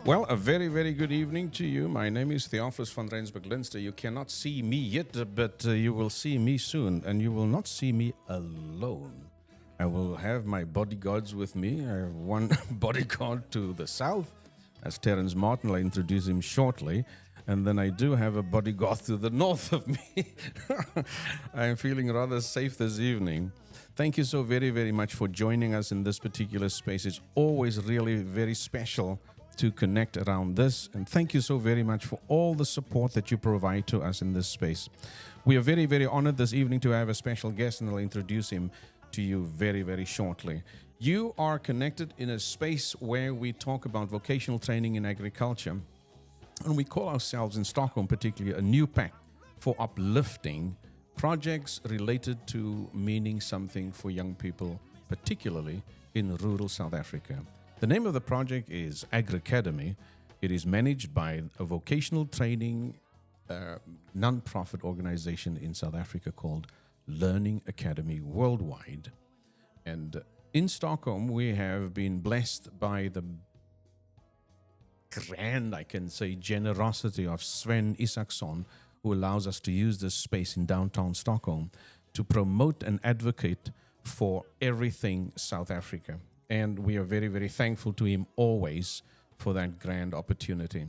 Well, a very, very good evening to you. My name is Theophilus van Rensburg-Linster. You cannot see me yet, but you will see me soon, and you will not see me alone. I will have my bodyguards with me. I have one bodyguard to the south, as Terrence Martin. I'll introduce him shortly. And then I do have a bodyguard to the north of me. I am feeling rather safe this evening. Thank you so very, very much for joining us in this particular space. It's always really very special to connect around this. And thank you so very much for all the support that you provide to us in this space. We are very, very honored this evening to have a special guest, and I'll introduce him to you very, very shortly. You are connected in a space where we talk about vocational training in agriculture. And we call ourselves in Stockholm particularly a new pact for uplifting projects related to meaning something for young people, particularly in rural South Africa. The name of the project is Agri Academy. It is managed by a vocational training non-profit organization in South Africa called Learning Academy Worldwide. And in Stockholm, we have been blessed by the grand, I can say, generosity of Sven Isaksson, who allows us to use this space in downtown Stockholm to promote and advocate for everything South Africa. And we are very, very thankful to him always for that grand opportunity.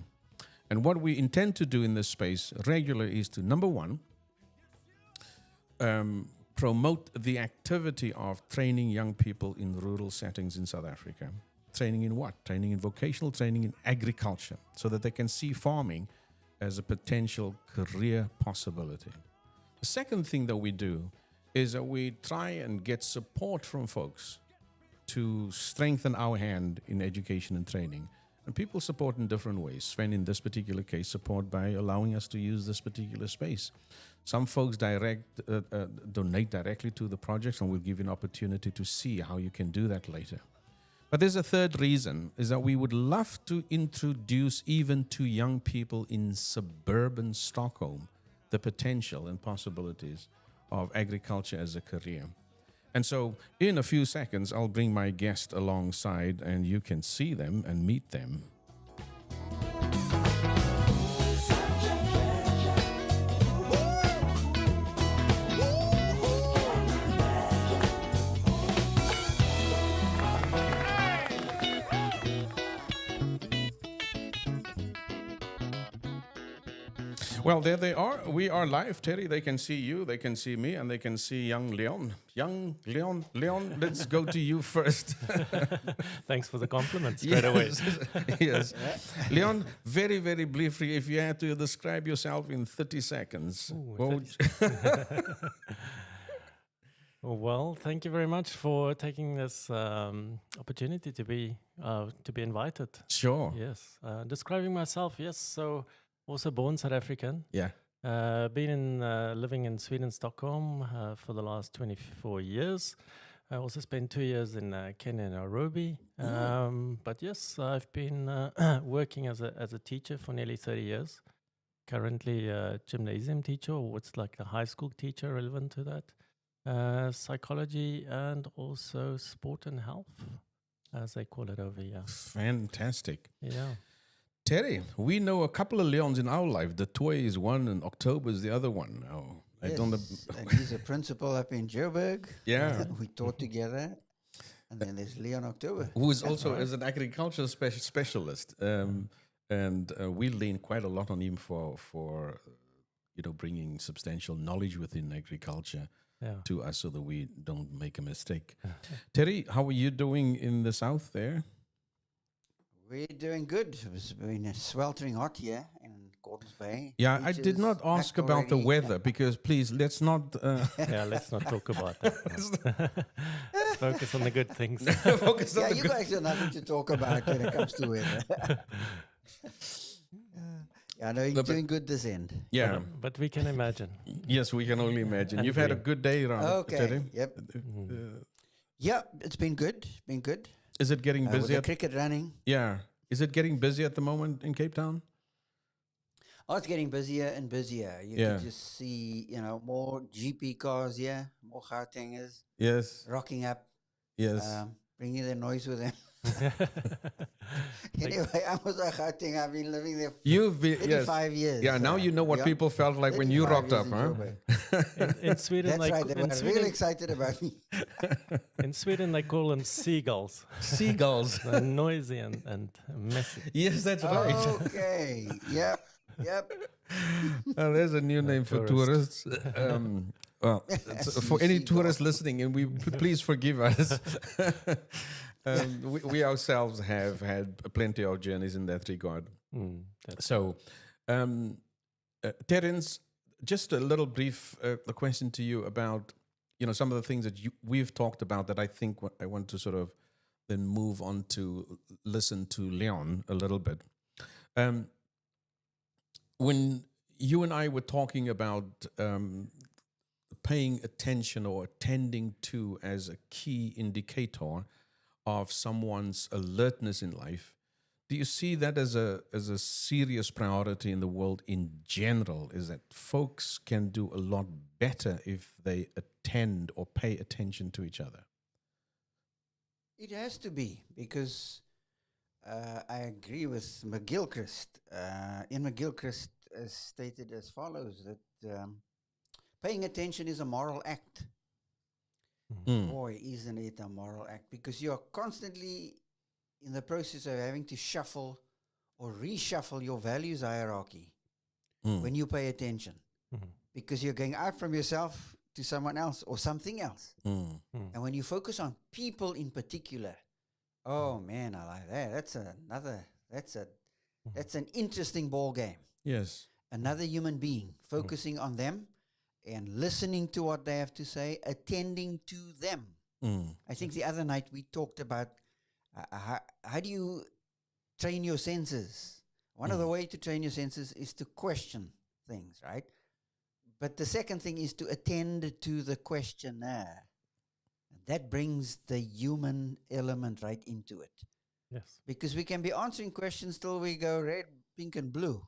And what we intend to do in this space regularly is to, number one, promote the activity of training young people in rural settings in South Africa. Training in what? Training in vocational training in agriculture, so that they can see farming as a potential career possibility. The second thing that we do is that we try and get support from folks to strengthen our hand in education and training. And people support in different ways. Sven, in this particular case, support by allowing us to use this particular space. Some folks donate directly to the projects, and we'll give you an opportunity to see how you can do that later. But there's a third reason, is that we would love to introduce even to young people in suburban Stockholm the potential and possibilities of agriculture as a career. And so in a few seconds, I'll bring my guest alongside and you can see them and meet them. Well, there they are. We are live, Terry. They can see you, they can see me, and they can see young Leon. Young Leon, let's go to you first. Thanks for the compliments straight away. Yes. Leon, very, very briefly, if you had to describe yourself in 30 seconds. Ooh, Well, thank you very much for taking this opportunity to be invited. Sure. Yes. Describing myself, yes. So also born South African. Yeah. Been living in Sweden, Stockholm for the last 24 years. I also spent 2 years in Kenya, Nairobi. But yes, I've been working as a teacher for nearly 30 years. Currently a gymnasium teacher, or what's like a high school teacher relevant to that. Psychology and also sport and health, as they call it over here. Fantastic. Yeah. Terry, we know a couple of Leons in our life. The toy is one and October is the other one. Oh, yes, I don't know. and he's a principal up in Joburg. Yeah. We taught together. And then there's Leon October. Who is also as an agricultural specialist. And we lean quite a lot on him for bringing substantial knowledge within agriculture to us so that we don't make a mistake. Terry, how are you doing in the south there? We're doing good. It's been sweltering hot here in Gordons Bay. Yeah, I did not ask about the weather because please, let's not... let's not talk about that. Focus on the good things. Focus on the you guys have nothing to talk about when it comes to weather. I know you're doing good this end. Yeah. But we can imagine. Yes, we can only imagine. You've had a good day around. Okay, Terry? yep. Yeah, it's been good. Been good. Is it getting With busy? the cricket running. Yeah. Is it getting busy at the moment in Cape Town? Oh, it's getting busier and busier. You can just see, more GP cars here, more Gautengers. Yes. Rocking up. Yes. Bringing the noise with them. Anyway, I was a Gauteng. I've been living there for You've been, yes. 35 years. Yeah, now you know what Leon. people felt like when you 35 rocked years up, in huh? Joburg. In Sweden, That's right. They were in real Sweden, excited about me. in Sweden, they call them seagulls. Seagulls. They're noisy and messy. Yes, that's right. Okay. Yep. Yep. There's a new name for tourists. Well, for any tourists listening, and please forgive us. We ourselves have had plenty of journeys in that regard. So, Terrence, just a little brief question to you about some of the things that we've talked about that I think I want to sort of then move on to listen to Leon a little bit. When you and I were talking about paying attention or attending to as a key indicator of someone's alertness in life, do you see that as a serious priority in the world in general? Is that folks can do a lot better if they attend or pay attention to each other? It has to be, because I agree with McGilchrist. In McGilchrist stated as follows, that paying attention is a moral act. Boy, isn't it a moral act? Because you're constantly in the process of having to shuffle or reshuffle your values hierarchy when you pay attention. Because you're going out from yourself to someone else or something else. And when you focus on people in particular, oh man, I like that. That's an interesting ball game. Yes. Another human being, focusing on them and listening to what they have to say, attending to them. I think the other night we talked about how do you train your senses? One of the ways to train your senses is to question things, right? But the second thing is to attend to the questioner. That brings the human element right into it. Yes. Because we can be answering questions till we go red, pink, and blue.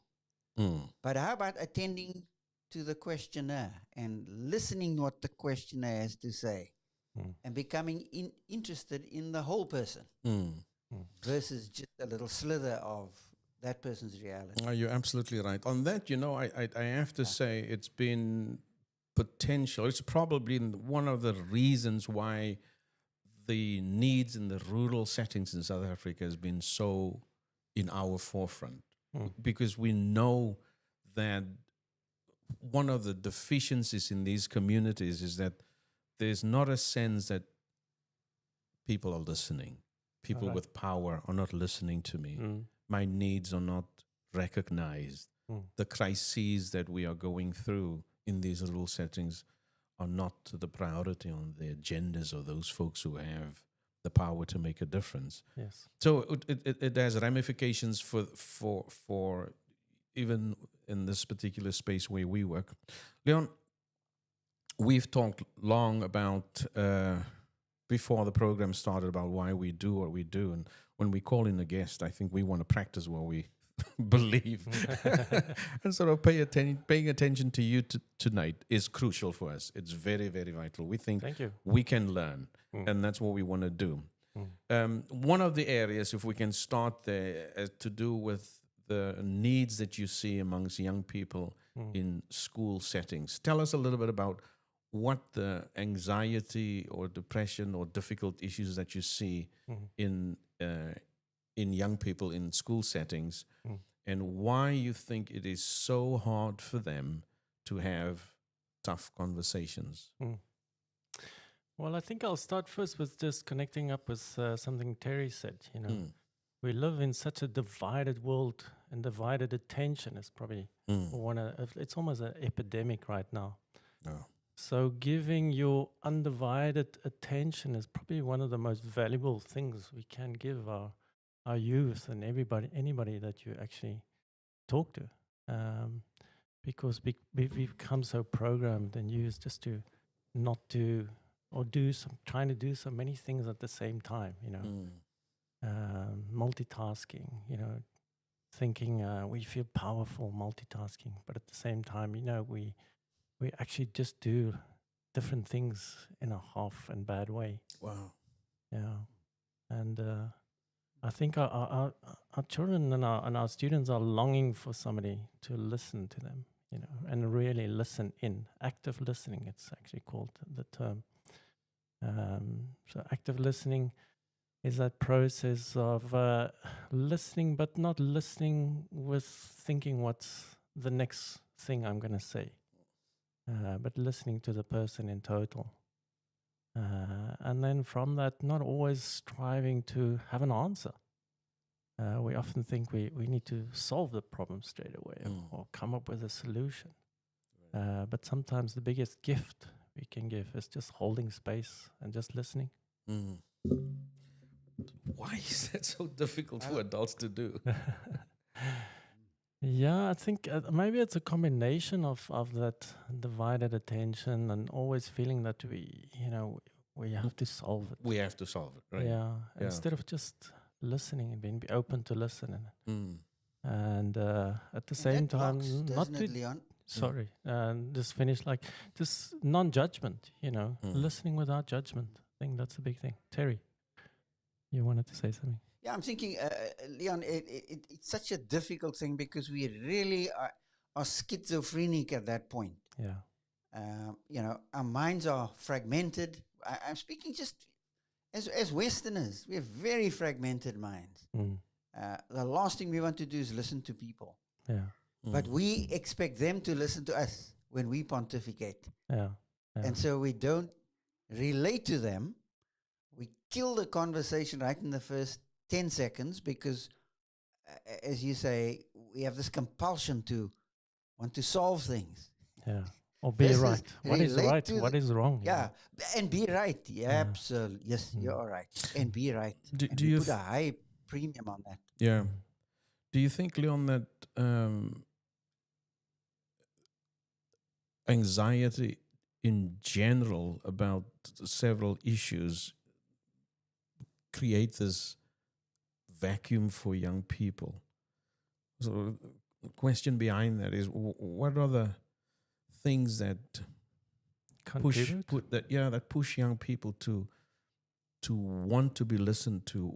But how about attending to the questioner and listening what the questioner has to say and becoming interested in the whole person versus just a little slither of that person's reality? Oh, you're absolutely right. On that, I have to say it's been potential. It's probably one of the reasons why the needs in the rural settings in South Africa has been so in our forefront. Because we know that one of the deficiencies in these communities is that there's not a sense that people are listening. People with power are not listening to me. My needs are not recognized. The crises that we are going through in these rural settings are not the priority on the agendas of those folks who have the power to make a difference. Yes. So it has ramifications for even in this particular space where we work. Leon, we've talked long about, before the program started, about why we do what we do. And when we call in a guest, I think we want to practice what we believe. And sort of paying attention to you tonight is crucial for us. It's very, very vital. We think we can learn, and that's what we want to do. One of the areas, if we can start there, to do with the needs that you see amongst young people in school settings. Tell us a little bit about what the anxiety or depression or difficult issues that you see in young people in school settings, and why you think it is so hard for them to have tough conversations. Well, I think I'll start first with just connecting up with something Terry said. We live in such a divided world, and divided attention is probably it's almost an epidemic right now. So giving your undivided attention is probably one of the most valuable things we can give our youth and anybody that you actually talk to. Because we've become so programmed and used just to not do or trying to do so many things at the same time, multitasking, thinking we feel powerful multitasking, but at the same time, we actually just do different things in a half and bad way. Wow. Yeah. And I think our children and our students are longing for somebody to listen to them, and really listen in. Active listening, it's actually called the term. So active listening is that process of listening, but not listening with thinking what's the next thing I'm going to say, but listening to the person in total. And then from that, not always striving to have an answer. We often think we need to solve the problem straight away or come up with a solution. But sometimes the biggest gift we can give is just holding space and just listening. Why is that so difficult for adults to do? Yeah, I think maybe it's a combination of that divided attention and always feeling that we have to solve it. We have to solve it, right? Yeah, instead of just listening and being open to listen. And at the same time, not to, Leon? sorry, and just finish like just non-judgment, listening without judgment. I think that's a big thing. Terry, you wanted to say something? Yeah, I'm thinking, Leon, it's such a difficult thing because we really are schizophrenic at that point. Yeah. Our minds are fragmented. I'm speaking just as Westerners. We have very fragmented minds. The last thing we want to do is listen to people. Yeah. But we expect them to listen to us when we pontificate. Yeah. And so we don't relate to them. We kill the conversation right in the first 10 seconds because, as you say, we have this compulsion to want to solve things. Yeah. Or be right. What is right? What is wrong? Yeah. And be right. Yeah, absolutely. Yes, you're all right. And be right. Do you put a high premium on that. Yeah. Do you think, Leon, that anxiety in general about several issues create this vacuum for young people? So the question behind that is, what are the things that push young people to want to be listened to?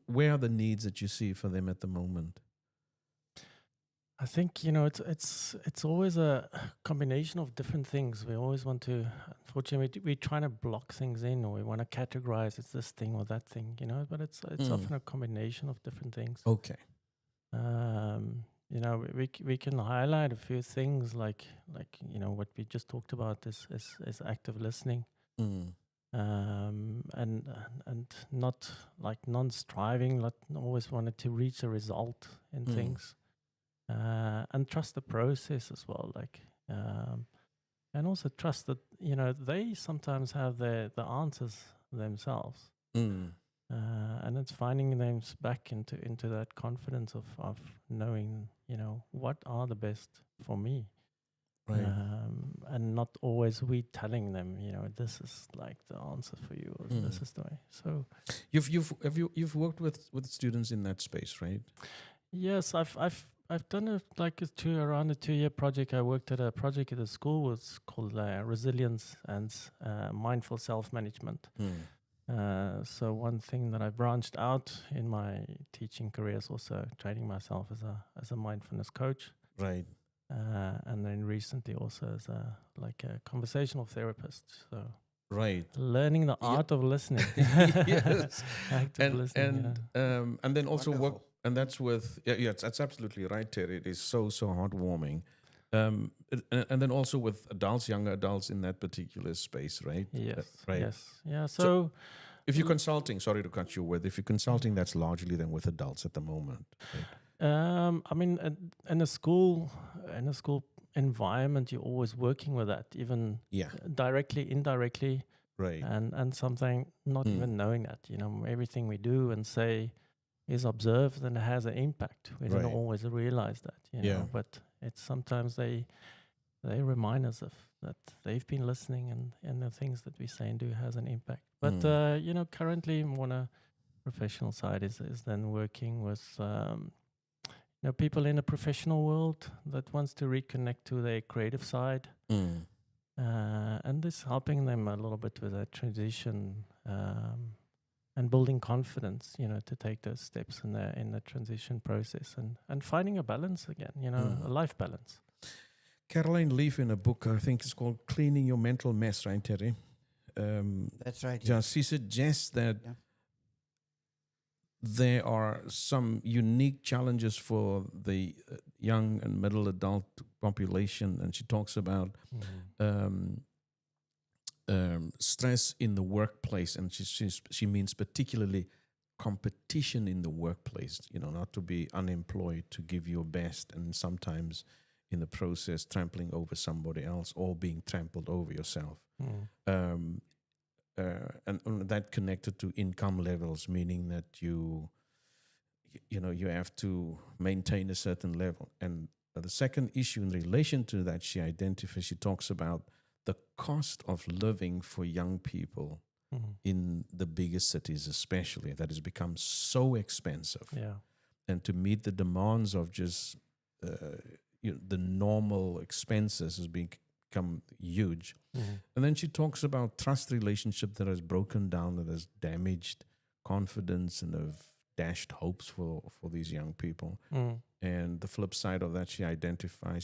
Where are the needs that you see for them at the moment? I think it's always a combination of different things. We always want to, unfortunately, we're trying to block things in, or we want to categorize it's this thing or that thing, But it's often a combination of different things. Okay. We can highlight a few things like what we just talked about is active listening, and not like non-striving, not always wanted to reach a result in things. And trust the process as well, and also trust that they sometimes have the answers themselves, and it's finding them back into that confidence of knowing what are the best for me, right? And not always we telling them this is like the answer for you, or this is the way. So you've worked with students in that space, right? Yes, I've done around a 2-year project. I worked at a project at a school. It's called Resilience and Mindful Self-Management. So one thing that I branched out in my teaching career is also training myself as a mindfulness coach. Right. And then recently also as a conversational therapist. So right, learning the art of listening. Yes, active listening. And then also Wonderful. work. And that's with that's absolutely right, Terry. It is so heartwarming, and then also with adults, younger adults in that particular space, right? Yes, right. Yes, yeah. So if you're consulting, sorry to cut you if you're consulting, that's largely then with adults at the moment. Right? I mean, in a school environment, you're always working with that, even directly, indirectly, right? And something not even knowing that, everything we do and say is observed and has an impact. We don't always realize that, but it's sometimes they remind us of that they've been listening and the things that we say and do has an impact. But, currently on a professional side is then working with, people in a professional world that wants to reconnect to their creative side. And this helping them a little bit with that transition, and building confidence, to take those steps in the transition process, and finding a balance again, a life balance. Caroline Leaf, in a book, I think it's called Cleaning Your Mental Mess, right, Terry? That's right. She suggests that Yeah. there are some unique challenges for the young and middle adult population, and she talks about stress in the workplace, and she means particularly competition in the workplace. Not to be unemployed, to give your best, and sometimes in the process trampling over somebody else or being trampled over yourself. And that connected to income levels, meaning that you have to maintain a certain level. And the second issue in relation to that, she talks about the cost of living for young people in the bigger cities, especially, that has become so expensive. Yeah. And to meet the demands of just the normal expenses has become huge. And then she talks about trust relationship that has broken down, that has damaged confidence and have dashed hopes for these young people. And the flip side of that, she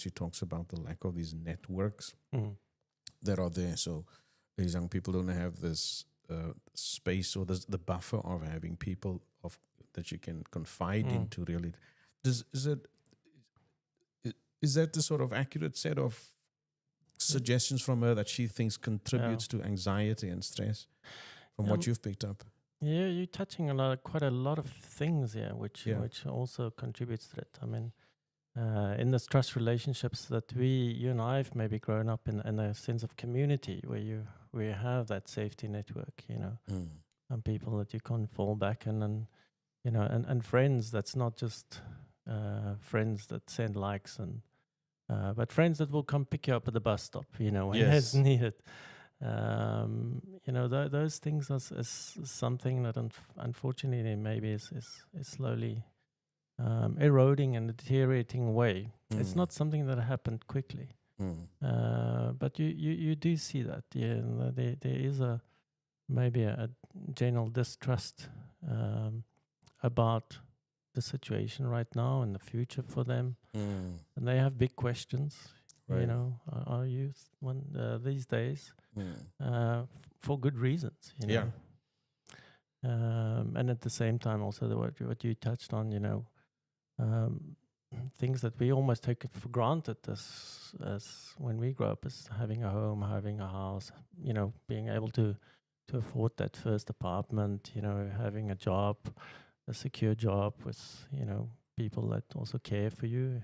talks about the lack of these networks that are there. So these young people don't have this space or the buffer of having people that you can confide into. Really, is that the sort of accurate set of suggestions from her that she thinks contributes to anxiety and stress from what you've picked up? Yeah, you're touching quite a lot of things here, which also contributes to it. I mean, in the trust relationships that you and I have maybe grown up in a sense of community where you have that safety network, and people that you can fall back and friends. That's not just friends that send likes but friends that will come pick you up at the bus stop, when it's needed. Those things is something that unfortunately maybe is slowly eroding and deteriorating away. It's not something that happened quickly, but you do see that. Yeah, there is maybe a general distrust about the situation right now and the future for them, and they have big questions. Right. Our youth these days, for good reasons. And at the same time, also what you touched on, things that we almost take it for granted as when we grow up, as having a home, having a house, being able to afford that first apartment, having a job, a secure job with, people that also care for you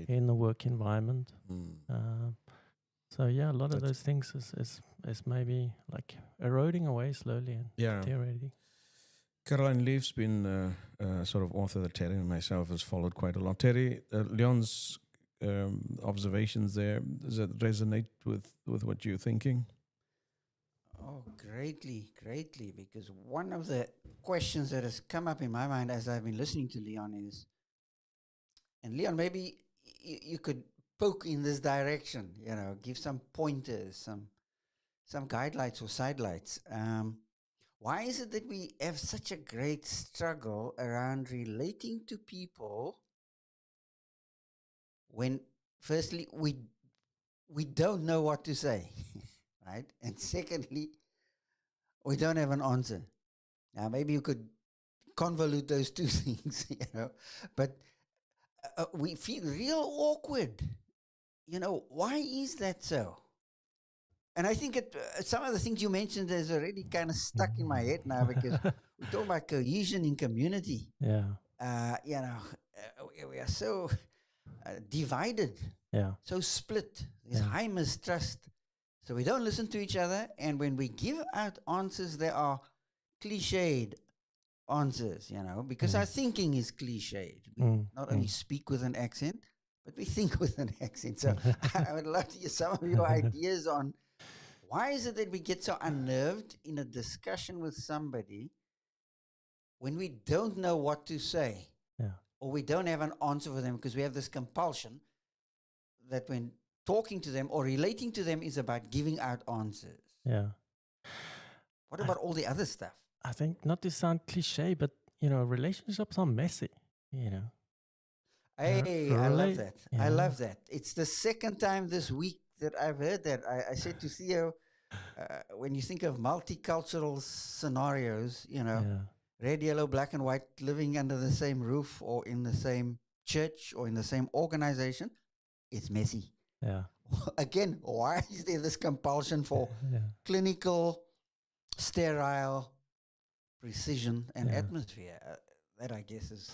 in the work environment. So a lot of those things is maybe like eroding away slowly and deteriorating. Caroline Leaf's been sort of author that Terry and myself has followed quite a lot. Terry, Leon's observations there, does that resonate with what you're thinking? Oh, greatly, because one of the questions that has come up in my mind as I've been listening to Leon is, and Leon, maybe you could poke in this direction, give some pointers, some guidelines or sidelights. Why is it that we have such a great struggle around relating to people when, firstly, we don't know what to say, right? And secondly, we don't have an answer. Now, maybe you could convolute those two things, but we feel real awkward. Why is that so? And I think some of the things you mentioned is already kind of stuck in my head now, because we talk about cohesion in community. Yeah. We are so divided, so split. There's high mistrust. So we don't listen to each other. And when we give out answers, they are cliched answers, because our thinking is cliched. We not only speak with an accent, but we think with an accent. So I would love to hear some of your ideas on why is it that we get so unnerved in a discussion with somebody when we don't know what to say, or we don't have an answer for them, because we have this compulsion that when talking to them or relating to them is about giving out answers. Yeah. What about all the other stuff? I think, not to sound cliche, but relationships are messy. You know, Hey, I love that. I Yeah. love that. It's the second time this week that I've heard that. I said to Theo, when you think of multicultural scenarios, Yeah. red, yellow, black, and white, living under the same roof or in the same church or in the same organization, it's messy. Yeah. Again, why is there this compulsion for Yeah. clinical, sterile precision and Yeah. atmosphere? That, I guess, is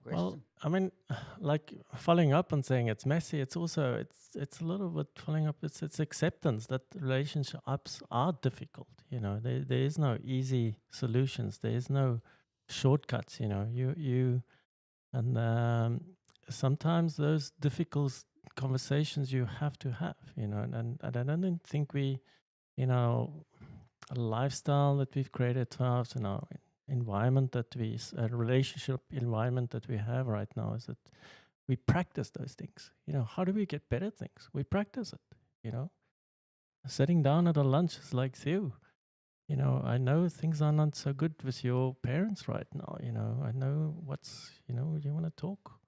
the Well, question. I mean, like following up and saying it's messy, it's also it's a little bit following up. It's acceptance that relationships are difficult. There is no easy solutions. There is no shortcuts. You and sometimes those difficult conversations you have to have. And I don't think we, a lifestyle that we've created for us, environment that a relationship environment that we have right now, is that we practice those things. How do we get better at things? We practice it. Sitting down at a lunch is like, Theo, I know things are not so good with your parents right now. I know you want to talk.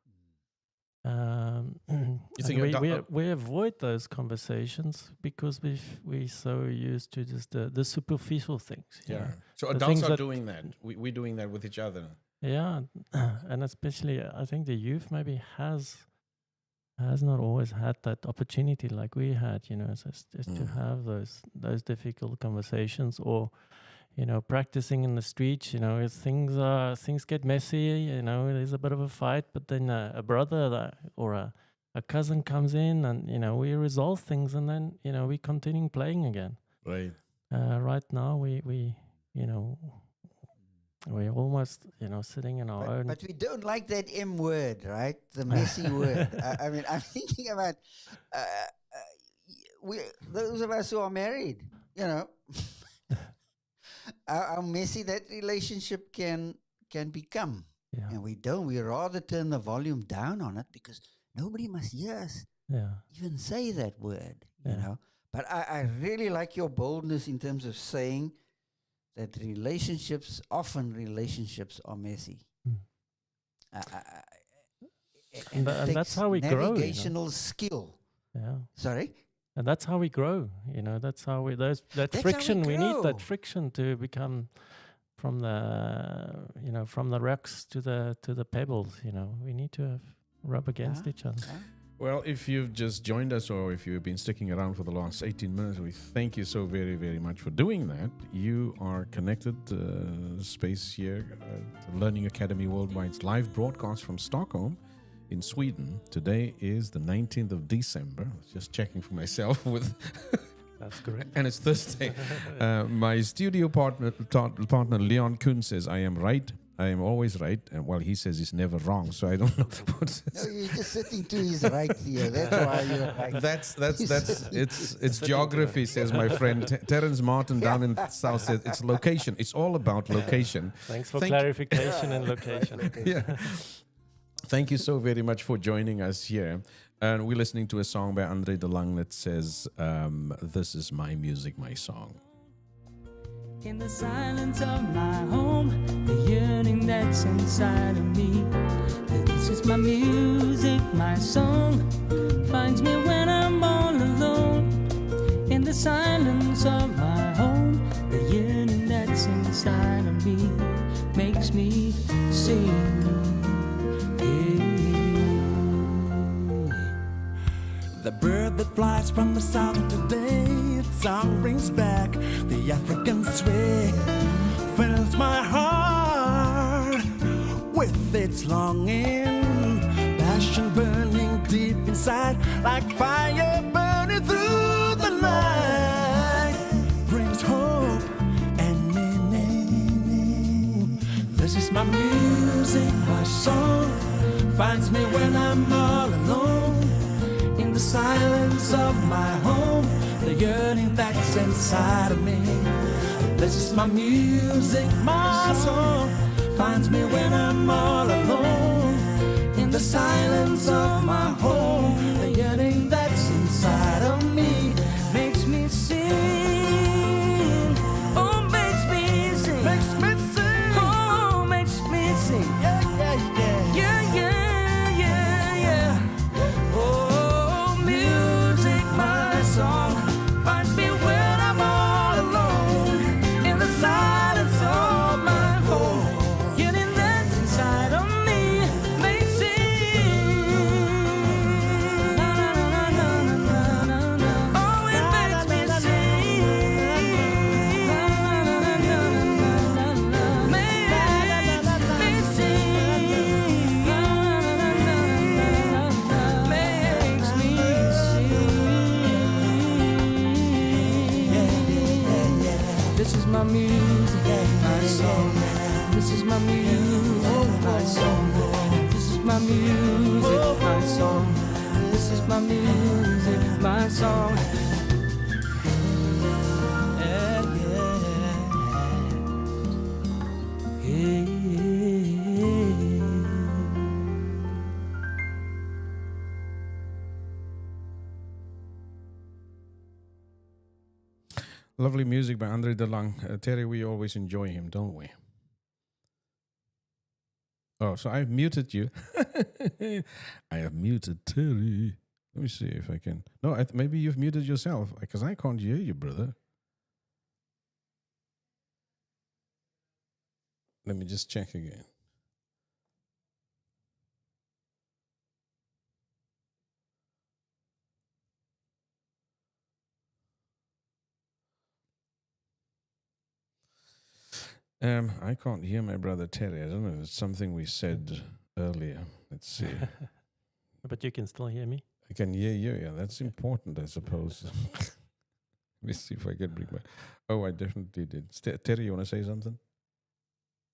You think we avoid those conversations because we're so used to just the superficial things. Yeah. So The adults things are that- doing that. We're doing that with each other. Yeah, and especially I think the youth maybe has not always had that opportunity like we had. Just to have those difficult conversations, or practicing in the streets. If things get messy. There's a bit of a fight, but then a brother or a cousin comes in, and we resolve things, and then we continue playing again. Right. Right now we're almost sitting in our own. But we don't like that M word, right? The messy word. I mean, I'm thinking about those of us who are married. How messy that relationship can become. Yeah. And we don't. We rather turn the volume down on it because nobody must hear us Yeah. even say that word, Yeah. But I really like your boldness in terms of saying that relationships are messy. Mm. And it And that's takes how we grow. navigational skill. Yeah. Sorry? And that's how we grow. That's how we that That's how we friction. We need grow. that friction to become from the rocks to the pebbles. We need to rub against each other. Well, if you've just joined us or if you've been sticking around for the last 18 minutes, we thank you so very, very much for doing that. You are connected space here at Learning Academy Worldwide's live broadcast from Stockholm in Sweden. Today is the 19th of December. I was just checking for myself with... That's correct. And it's Thursday. My studio partner Leon Kuhn says, I am right. I am always right. And well, he says he's never wrong. So I don't know. No, you're just sitting to his right here. That's why you're right. It's geography, says my friend Terrence Martin down in the south. Says it's location. It's all about location. Thanks for clarification and location. Yeah. Thank you so very much for joining us here. And we're listening to a song by Andre de Lang that says, this is my music, my song. In the silence of my home, the yearning that's inside of me, this is my music, my song, finds me when I'm all alone. In the silence of my home, the yearning that's inside of me makes me sing. The bird that flies from the south today, its song brings back the African sway, fills my heart with its longing, passion burning deep inside, like fire burning through the night, brings hope and meaning. This is my music, my song, finds me when I'm all alone. In the silence of my home, the yearning that's inside of me. This is my music, my song, finds me when I'm all alone. In the silence of my home, the yearning that's inside of me makes me sing. Oh, makes me sing. Makes me sing. my music, my song. Yeah, yeah. Hey. Lovely music by Andre de Lang. Terry, we always enjoy him, don't we? Oh, so I've muted you. I have muted Terry. Let me see if I can. No, maybe you've muted yourself because I can't hear you, brother. Let me just check again. I can't hear my brother Terry. I don't know if it's something we said earlier. Let's see. But you can still hear me? I can hear you. Yeah, that's important, I suppose. Let me see if I can bring my. Oh, I definitely did. Terry, you want to say something?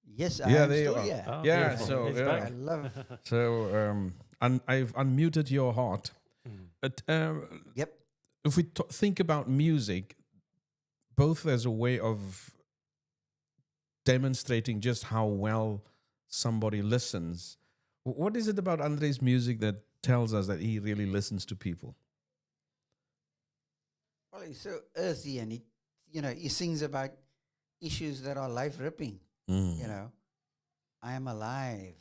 Yes, Yeah, I'm there you still are. here. Oh, Yeah, beautiful. so, He's yeah. back. I love. So I've unmuted your heart. Mm. But Yep. if we think about music, both as a way of demonstrating just how well somebody listens, what is it about Andre's music that tells us that he really listens to people? Well, he's so earthy, and he sings about issues that are life ripping. Mm. You know, I am alive.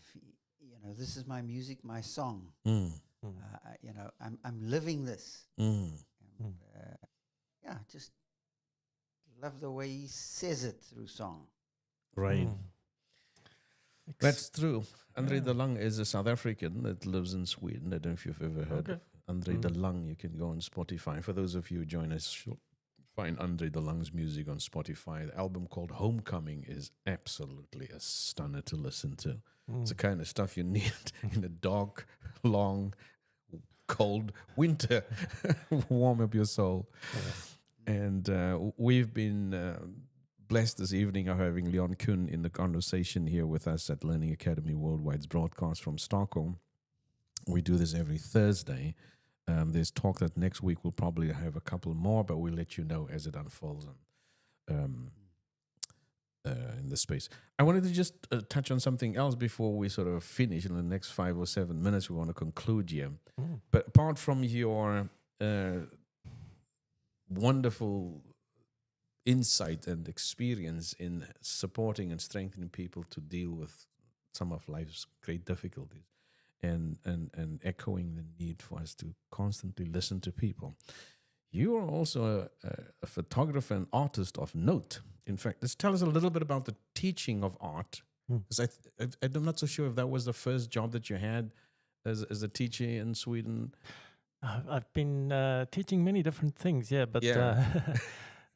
This is my music, my song. Mm. I'm living this. Mm. And, yeah, just love the way he says it through song. Right. Mm. That's true. Andre Yeah. de Lang is a South African that lives in Sweden. I don't know if you've ever heard Okay. of Andre de Lang. You can go on Spotify. For those of you who join us, find Andre de Lang's music on Spotify. The album called Homecoming is absolutely a stunner to listen to. It's the kind of stuff you need in a dark, long, cold winter. Warm up your soul. And we've been blessed this evening of having Leon Kuhn in the conversation here with us at Learning Academy Worldwide's broadcast from Stockholm. We do this every Thursday. There's talk that next week we'll probably have a couple more, but we'll let you know as it unfolds in the space. I wanted to just touch on something else before we sort of finish in the next 5 or 7 minutes. We want to conclude here. Mm. But apart from your wonderful insight and experience in supporting and strengthening people to deal with some of life's great difficulties and echoing the need for us to constantly listen to people, you are also a photographer and artist of note. In fact, let's tell us a little bit about the teaching of art, because I'm not so sure if that was the first job that you had as a teacher in Sweden. I've been teaching many different things, but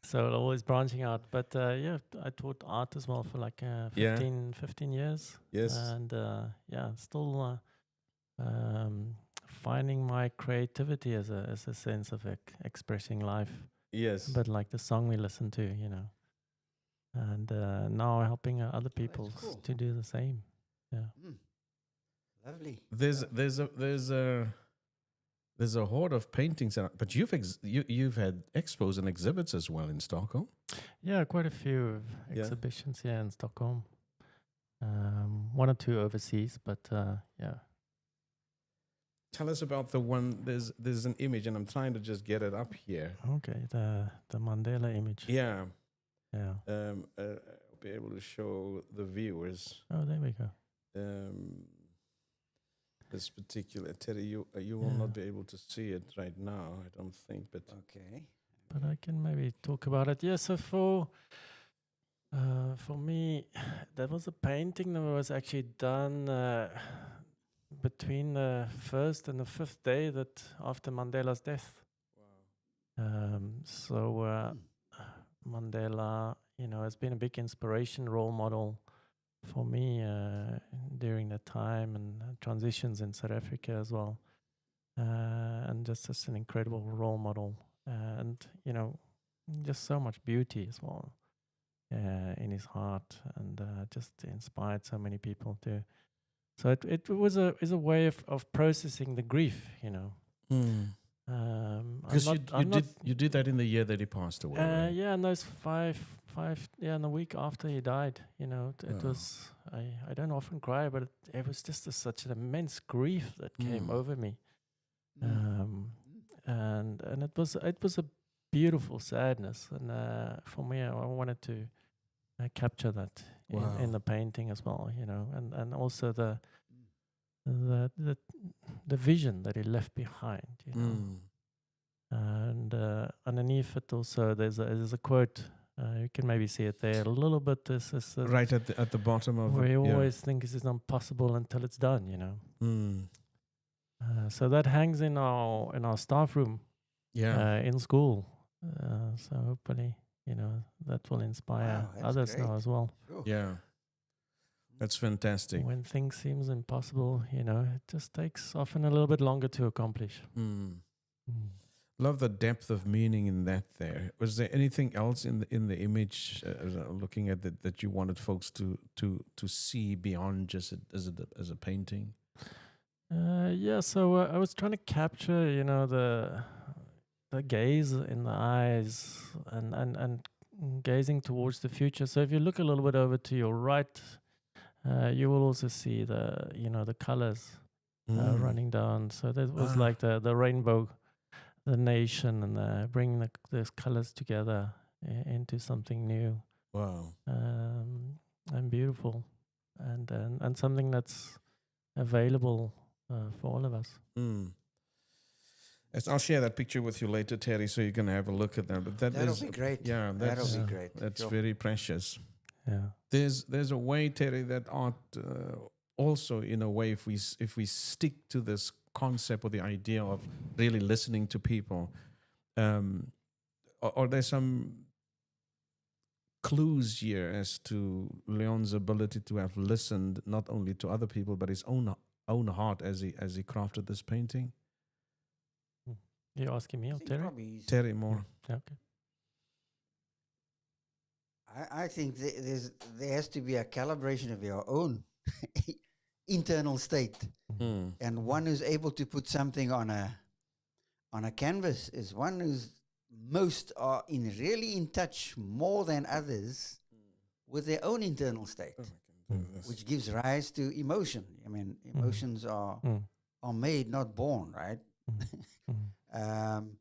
so always branching out. But I taught art as well for like 15 years. Yes. And still finding my creativity as a sense of expressing life. Yes. But like the song we listen to, and now helping other people cool. to do the same. Yeah. Lovely. There's a horde of paintings, but you've had expos and exhibits as well in Stockholm. Yeah, quite a few exhibitions here in Stockholm. 1 or 2 overseas, but yeah. Tell us about the one. There's an image, and I'm trying to just get it up here. Okay, the Mandela image. Yeah. Yeah. I'll be able to show the viewers. Oh, there we go. This particular Terry, you will not be able to see it right now, I don't think. But Okay. But I can maybe talk about it. Yeah. So for me, that was a painting that was actually done between the 1st and the 5th day that after Mandela's death. wow. Mandela, has been a big inspiration, role model for me during that time and transitions in South Africa as well. And just an incredible role model. And, just so much beauty as well in his heart, and just inspired so many people to. So it was a way of processing the grief, Because I'm not, you did that in the year that he passed away. Right? yeah, and those in the week after he died, it Oh. was, I don't often cry, but it was just such an immense grief that came over me. And it was a beautiful sadness, and for me, I wanted to capture that in the painting as well, and also the vision that he left behind, and underneath it also there's a quote. You can maybe see it there a little bit. This is Right at the bottom of where it. you Yeah. always think this is impossible until it's done. So that hangs in our staff room Yeah. in school. So hopefully, that will inspire Wow, that's others now great. as well. Sure. Yeah. That's fantastic. When things seems impossible, it just takes often a little bit longer to accomplish. Love the depth of meaning in that. There was there anything else in the image, looking at it, that you wanted folks to see beyond just as a painting? Yeah, so I was trying to capture, the gaze in the eyes and gazing towards the future. So if you look a little bit over to your right, you will also see the colors running down. So that was like the rainbow, the nation, and bringing those colors together into something new. Wow. And beautiful, and something that's available for all of us. Yes, I'll share that picture with you later, Terry, so you can have a look at that. But That'll be great. Yeah, that's That'll be great. That's Sure. very precious. Yeah. There's a way, Terry, that art also, in a way, if we stick to this concept or the idea of really listening to people, or there's some clues here as to Leon's ability to have listened not only to other people but his own heart as he crafted this painting. You're asking me, I or think Terry? probably Terry Moore. Okay. I think there has to be a calibration of your own internal state, and one who's able to put something on a canvas is one who's most are really in touch more than others with their own internal state, which gives rise to emotion. I mean, emotions are made, not born, right? And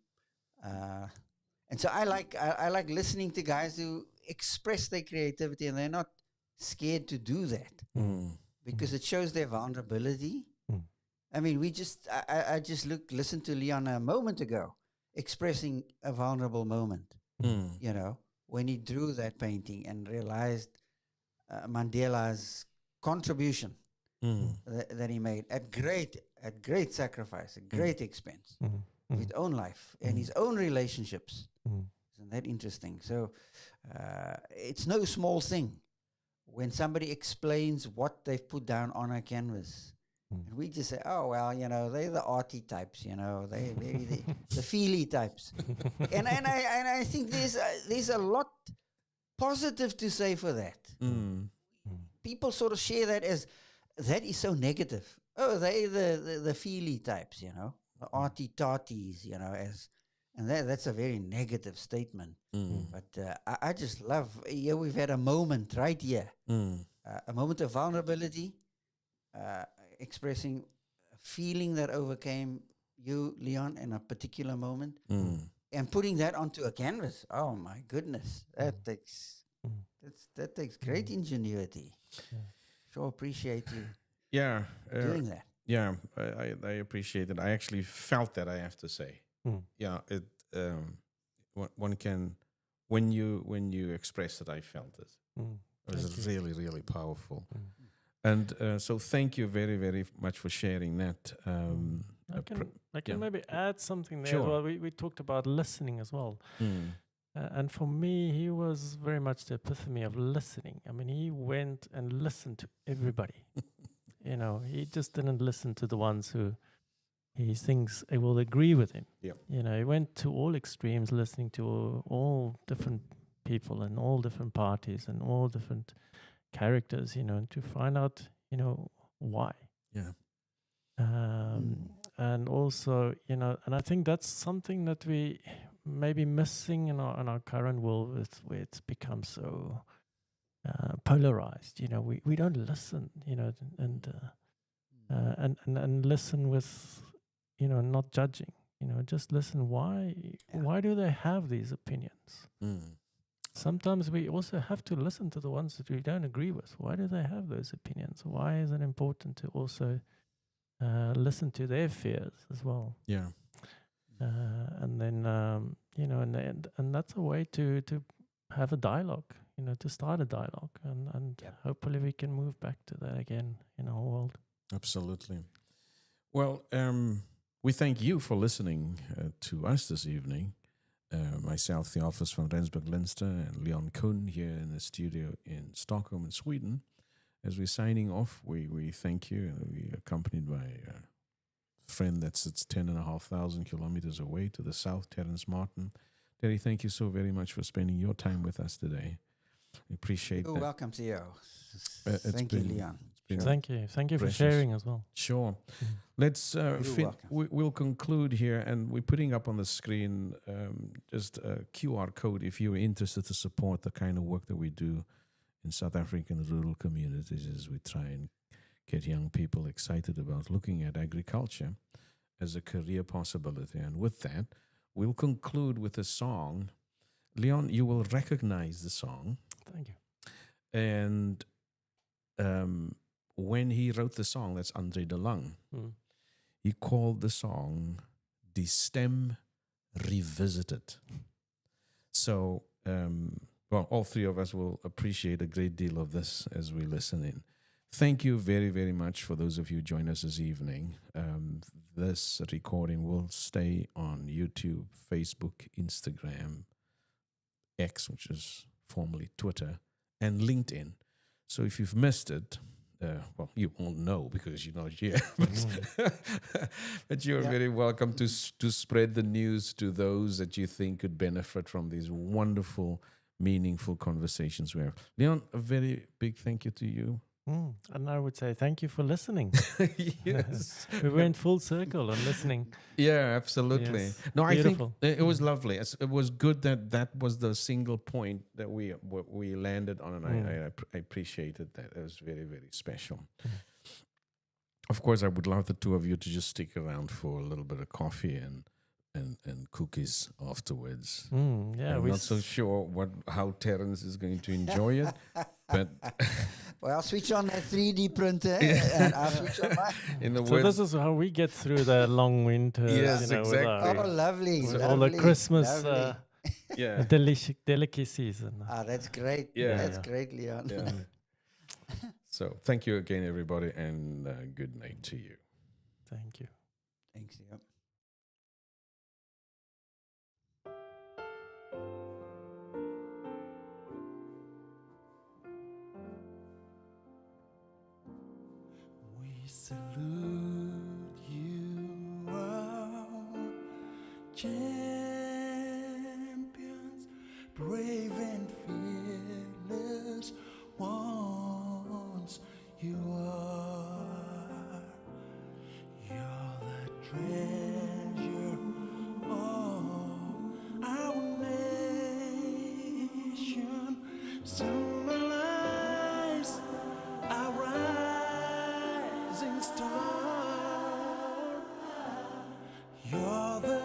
so I like listening to guys who express their creativity, and they're not scared to do that because it shows their vulnerability. I mean, I just listened to Leon a moment ago expressing a vulnerable moment, when he drew that painting and realized Mandela's contribution that he made at great sacrifice, at great expense of his own life and his own relationships. Isn't that interesting? So it's no small thing when somebody explains what they've put down on a canvas. And we just say, oh, well, they're the arty types, they're the feely types. and I think there's a lot positive to say for that. People sort of share that as, that is so negative. Oh, they're the feely types, the arty tarties, and that's a very negative statement. But I just love, we've had a moment right here, a moment of vulnerability, expressing a feeling that overcame you, Leon, in a particular moment, and putting that onto a canvas. Oh my goodness, that takes great ingenuity. Sure appreciate you doing that. Yeah, I appreciate it. I actually felt that, I have to say. Yeah, it one can, when you express it, I felt it. It was really, really powerful. And so thank you very, very much for sharing that. I can maybe add something there. Sure. Well, we talked about listening as well. And for me, he was very much the epitome of listening. I mean, he went and listened to everybody. He just didn't listen to the ones who he thinks will agree with him. Yeah. He went to all extremes, listening to all different people and all different parties and all different characters, and to find out, why. Yeah. and also, and I think that's something that we may be missing in our current world, where it's become so polarized. We don't listen, and listen with, not judging. Just listen. Why do they have these opinions? Sometimes we also have to listen to the ones that we don't agree with. Why do they have those opinions? Why is it important to also listen to their fears as well? Yeah. And then, and that's a way to have a dialogue, to start a dialogue. And hopefully we can move back to that again in our world. Absolutely. Well, we thank you for listening to us this evening. Myself, the office from Rensburg-Leinster, and Leon Kuhn here in the studio in Stockholm in Sweden. As we're signing off, we thank you. We're accompanied by a friend that sits 10,500 kilometers away to the south, Terrence Martin. Terry, thank you so very much for spending your time with us today. We appreciate that. Welcome to you. Thank you, Leon. Sure. Thank you. Thank you Precious. for sharing as well. Sure. Let's welcome. we'll conclude here, and we're putting up on the screen just a QR code if you're interested to support the kind of work that we do in South African rural communities, as we try and get young people excited about looking at agriculture as a career possibility. And with that, we'll conclude with a song. Leon, you will recognize the song. Thank you. And when he wrote the song, that's Andre de Lang, he called the song Die Stem Revisited. So, all three of us will appreciate a great deal of this as we listen in. Thank you very, very much for those of you who join us this evening. This recording will stay on YouTube, Facebook, Instagram, X, which is formerly Twitter, and LinkedIn. So if you've missed it, you won't know because you're not here. But you're very welcome to spread the news to those that you think could benefit from these wonderful, meaningful conversations we have. Leon, a very big thank you to you. And I would say thank you for listening. Yes. We went full circle on listening. Yeah, absolutely. Yes. No, Beautiful. I think it was lovely. It was good that was the single point that we landed on, and I appreciated that. It was very, very special. Of course, I would love the two of you to just stick around for a little bit of coffee and cookies afterwards. I'm not so sure how Terrence is going to enjoy it, but well, I'll switch on that 3D printer and I'll switch on my. So this is how we get through the long winter. Yes, with exactly. our, Lovely. with all the Christmas delicacies. That's great. Yeah. That's great, Leon. Yeah. So thank you again, everybody, and good night to you. Thank you. Thanks, Leon. Salute you, our champions, brave and fearless ones. You are, you're the treasure of our nation. Symbolize our rising star. You're the